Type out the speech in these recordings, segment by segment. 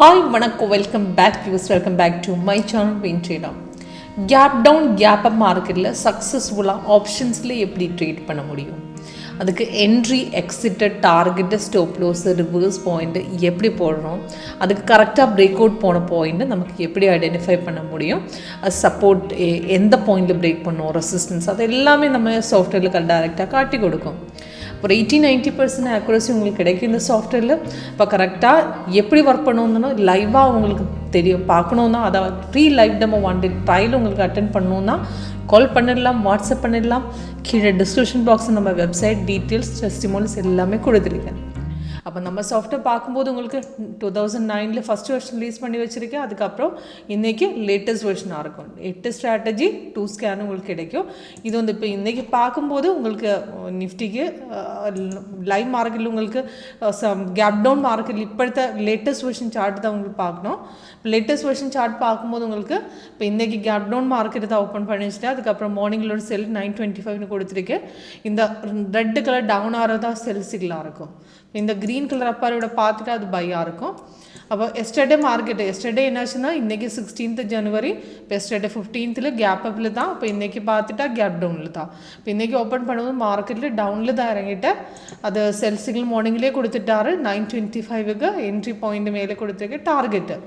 Hi, Manako, welcome back viewers, welcome back to my channel WinTrader. Gap down, gap up market la successful options la eppadi trade panna mudiyum. அதுக்கு entry exit target stop loss reverse point எப்படி போடணும், அதுக்கு கரெக்டாக break out போன point நமக்கு எப்படி identify பண்ண முடியும், அது சப்போர்ட் எந்த பாயிண்டில் பிரேக் பண்ணணும், ரெசிஸ்டன்ஸ் அது எல்லாமே நம்ம சாஃப்ட்வேரில் டைரெக்டாக காட்டி கொடுக்கும். ஒரு 80-90% ஆக்குரஸி உங்களுக்கு கிடைக்கும் இந்த சாஃப்ட்வேரில். இப்போ கரெக்டாக எப்படி ஒர்க் பண்ணணும்னா லைவாக உங்களுக்கு தெரியும். பார்க்கணுன்னா அதை free live demo 1 day trial உங்களுக்கு அட்டென்ட் பண்ணணுன்னா கால் பண்ணிடலாம், வாட்ஸ்அப் பண்ணிடலாம். கீழே டிஸ்கிரிப்ஷன் பாக்ஸில் நம்ம வெப்சைட் டீட்டெயில்ஸ் டெஸ்டிமோனிஸ் எல்லாமே கொடுத்துருக்கேன். அப்போ நம்ம சாஃப்ட்வேர் பார்க்கும்போது உங்களுக்கு 2009 ஃபஸ்ட் வெர்ஷன் ரிலீஸ் பண்ணி வச்சுருக்கேன். அதுக்கப்புறம் இன்றைக்கி லேட்டஸ்ட் வெர்ஷனாக இருக்கும். 8 ஸ்ட்ராட்டஜி 2 ஸ்கேன் உங்களுக்கு கிடைக்கும். இது வந்து இப்போ இன்றைக்கி பார்க்கும்போது உங்களுக்கு நிஃப்டிக்கு லைவ் மார்க்கெட்டில் உங்களுக்கு கேப் டவுன் மார்க்கெட்டில் இப்போத்த லேட்டஸ்ட் வெர்ஷன் சார்ட் தான் உங்களுக்கு பார்க்கணும். லேட்டஸ்ட் வெர்ஷன் சார்ட் பார்க்கும்போது உங்களுக்கு இப்போ இன்றைக்கி கேப் டவுன் மார்க்கெட்டு தான் ஓப்பன் பண்ணி வச்சுட்டு அதுக்கப்புறம் மார்னிங்கில் ஒரு செல் 925 கொடுத்துருக்கேன். இந்த ரெட் கலர் டவுன் ஆகிறதா செல் சிக்லாக இருக்கும். இந்த க்ரீன் கலர் அப்பாரோட பார்த்துட்டு அது பையாக இருக்கும். அப்போ எஸ்டர்டே மார்க்கெட்டு எஸ்டர்டே என்னாச்சுன்னா இன்றைக்கி 16th January, இப்போ எஸ்டர்டே 15th கேப் அப்பில் தான். இப்போ இன்றைக்கி பார்த்துட்டா கேப் டவுனில் தான். இப்போ இன்றைக்கி ஓப்பன் பண்ணும்போது மார்க்கெட்டில் டவுனில் தான் இறங்கிட்டேன். அது செல் சிக்னல் மார்னிங்லேயே கொடுத்துட்டாரு. 925க்கு என்ட்ரி பாயிண்ட் மேலே கொடுத்துருக்கு டார்கெட்டு.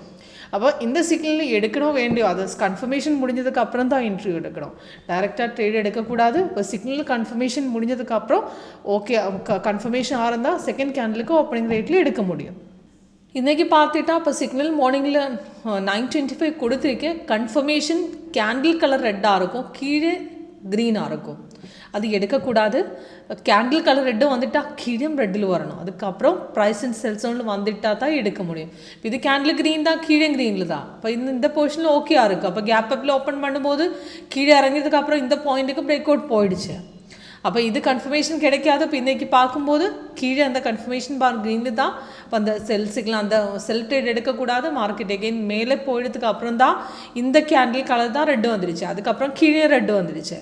அப்போ இந்த சிக்னலில் எடுக்கணும் வேண்டியோ அது கன்ஃபர்மேஷன் முடிஞ்சதுக்கு அப்புறம் தான் என்ட்ரி எடுக்கணும். டைரெக்டாக ட்ரேட் எடுக்கக்கூடாது. இப்போ சிக்னல் கன்ஃபர்மேஷன் முடிஞ்சதுக்கப்புறம் ஓகே கன்ஃபர்மேஷன் ஆயிருந்தால் செகண்ட் கேண்டலுக்கு ஓப்பனிங் ரேட்டில் எடுக்க முடியும். இன்றைக்கி பார்த்துட்டா இப்போ சிக்னல் மார்னிங்கில் 925 கொடுத்துருக்கேன். கன்ஃபர்மேஷன் கேண்டில் கலர் ரெட்டாக இருக்கும், கீழே க்ரீனாக இருக்கும். அது எடுக்கக்கூடாது. கேண்டில் கலர் ரெட்டும் வந்துட்டால் கீழே ரெட்டில் வரணும். அதுக்கப்புறம் ப்ரைஸ் அண்ட் செல்ஸ் ஒன்று வந்துட்டால் தான் எடுக்க முடியும். இது கேண்டில் க்ரீன் தான், கீழே க்ரீனில் தான். இப்போ இந்த பொசிஷனில் ஓகேயா இருக்குது. அப்போ கேப் அப்பில் ஓப்பன் பண்ணும்போது கீழே இறங்கியதுக்கப்புறம் இந்த பாயிண்ட்டுக்கு பிரேக் அவுட் போயிடுச்சு. அப்போ இது கன்ஃபர்மேஷன் கிடைக்காது. இப்போ இன்றைக்கி பார்க்கும்போது கீழே அந்த கன்ஃபர்மேஷன் பார் க்ரீனில் தான். இப்போ அந்த செல்ஸுக்கெலாம் அந்த செல் ட்ரேட் எடுக்கக்கூடாது. மார்க்கெட் எகெயின் மேலே போயிடுறதுக்கு அப்புறம் தான் இந்த கேண்டில் கலர் தான் ரெட்டு வந்துடுச்சு. அதுக்கப்புறம் கீழே ரெட்டு வந்துடுச்சு.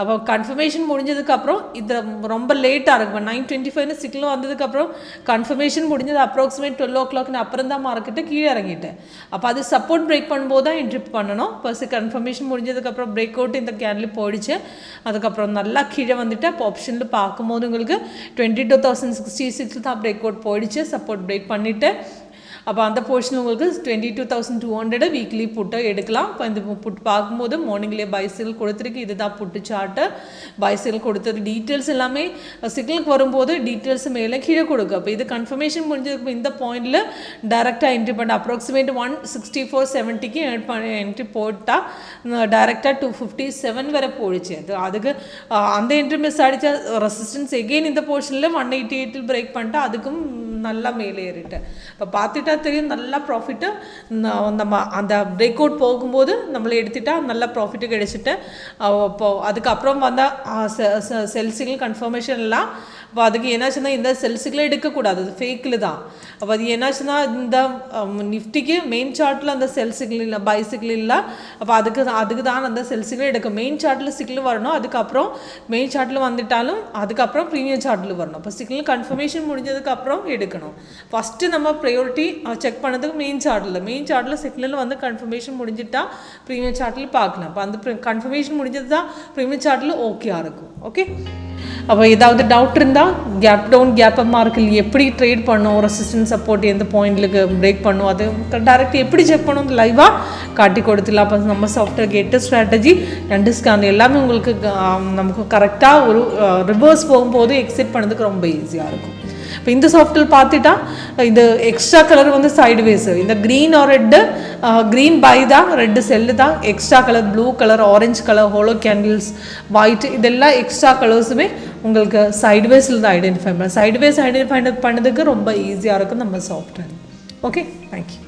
அப்போ கன்ஃபர்மேஷன் முடிஞ்சதுக்கப்புறம் இது ரொம்ப லேட்டாக இருக்கும். 925 சிக்னல் வந்ததுக்கப்புறம் கன்ஃபர்மேஷன் முடிஞ்சது அப்ராக்சிமேட் 12 o'clock அப்புறம் தான் மார்க்கெட்டு கீழே இறங்கிட்டேன். அப்போ அது சப்போர்ட் பிரேக் பண்ணும்போது தான் என்ட்ரி பண்ணணும். இப்போ கன்ஃபர்மேஷன் முடிஞ்சதுக்கப்புறம் பிரேக் அவுட் இந்த கேண்டில் போயிடுச்சு. அதுக்கப்புறம் நல்லா கீழே வந்துட்டு இப்போ ஆப்ஷனில் பார்க்கும்போது உங்களுக்கு 22,066 தான் பிரேக் அவுட் போயிடுச்சு. சப்போர்ட் பிரேக் பண்ணிவிட்டு அப்போ அந்த போர்ஷன் உங்களுக்கு 22,200 வீக்லி புட்டை எடுக்கலாம். இப்போ இந்த புட் பார்க்கும்போது மார்னிங்லேயே பைசேல் கொடுத்துருக்கு. இதுதான் புட்டு சார்ட்டு. பைசேல் கொடுத்தது டீட்டெயில்ஸ் எல்லாமே சிக்னலுக்கு வரும்போது டீட்டெயில்ஸ் மேலே கீழே கொடுக்கும். அப்போ இது கன்ஃபர்மேஷன் முடிஞ்சதுக்கு இந்த பாயிண்டில் டைரெக்டாக என்ட்ரி பண்ண அப்ராக்சிமேட் 164.70க்கு என்ட்ரி போட்டால் டைரெக்டாக 257 வரை போயிடுச்சு. அதுக்கு அந்த என்ட்ரி மிஸ் ஆகிடுச்சா ரெசிஸ்டன்ஸ் எகெயின் இந்த போர்ஷனில் 188 பிரேக் பண்ணிட்டா அதுக்கும் நல்லா மேலே ஏறிட்டேன். இப்போ பார்த்துட்டா தெரியும் நல்லா ப்ராஃபிட்டு. நம்ம அந்த பிரேக் அவுட் போகும்போது நம்மளை எடுத்துட்டா நல்லா ப்ராஃபிட்டு கிடைச்சிட்டு இப்போ அதுக்கப்புறம் வந்தால் செல் சிக்னல் கன்ஃபர்மேஷன் எல்லாம் இப்போ அதுக்கு என்னாச்சுன்னா இந்த செல் சிக்னல் எடுக்கக்கூடாது, அது ஃபேக்கில் தான். அப்போ அது என்னாச்சுன்னா இந்த நிஃப்டிக்கு மெயின் சார்ட்டில் அந்த செல் சிக்னல் இல்லை, பை சிக்னல் இல்லை. அப்போ அதுக்கு தான் அந்த செல் சிக்னல் எடுக்கும். மெயின் சார்ட்டில் சிக்னல் வரணும். அதுக்கப்புறம் மெயின் சார்ட்டில் வந்துட்டாலும் அதுக்கப்புறம் ப்ரீமியம் சார்ட்டில் வரணும். இப்போ சிக்னல் கன்ஃபர்மேஷன் முடிஞ்சதுக்கப்புறம் எடுக்கணும். ஃபஸ்ட்டு நம்ம ப்ரையாரிட்டி செக் பண்ணதுக்கு மெயின் சார்ட்டில் சிக்னல் வந்து கன்ஃபர்மேஷன் முடிஞ்சிட்டா ப்ரீமியம் சார்ட்டில் பார்க்கலாம். இப்போ அந்த கன்ஃபர்மேஷன் முடிஞ்சது தான் ப்ரீமியம் சார்ட்டில் ஓகேயா இருக்கும். ஓகே, அப்போ ஏதாவது டவுட் இருந்தால் கேப் டவுன் கேப் அப் மார்க்கெட்டில் எப்படி ட்ரேட் பண்ணும், ரெசிஸ்டன்ஸ் சப்போர்ட் எந்த பாயிண்ட்லுக்கு பிரேக் பண்ணும், அது டைரெக்ட் எப்படி செக் பண்ணும் லைவாக காட்டி கொடுத்துலாம். அப்போ நம்ம சாஃப்ட்வேர் கேட்டு ஸ்ட்ராட்டஜி 2 ஸ்கேன் எல்லாமே உங்களுக்கு நமக்கு கரெக்டாக ஒரு ரிவர்ஸ் போகும்போது எக்ஸிட் பண்ணதுக்கு ரொம்ப ஈஸியாக இருக்கும். இப்போ இந்த சாஃப்ட்வேர் பார்த்துட்டா இது எக்ஸ்ட்ரா கலர் வந்து சைடுவேஸ், இந்த green or red, green buy தான், ரெட்டு செல்லு தான், extra colour blue colour, orange colour, hollow candles, white, இதெல்லாம் எக்ஸ்ட்ரா கலர்ஸுமே உங்களுக்கு சைடுவேஸில் தான் ஐடென்டிஃபை பண்ண. சைடுவேஸ் ஐடென்டிஃபை பண்ணதுக்கு ரொம்ப ஈஸியாக இருக்கும் நம்ம சாஃப்ட்வேர். Okay, thank you.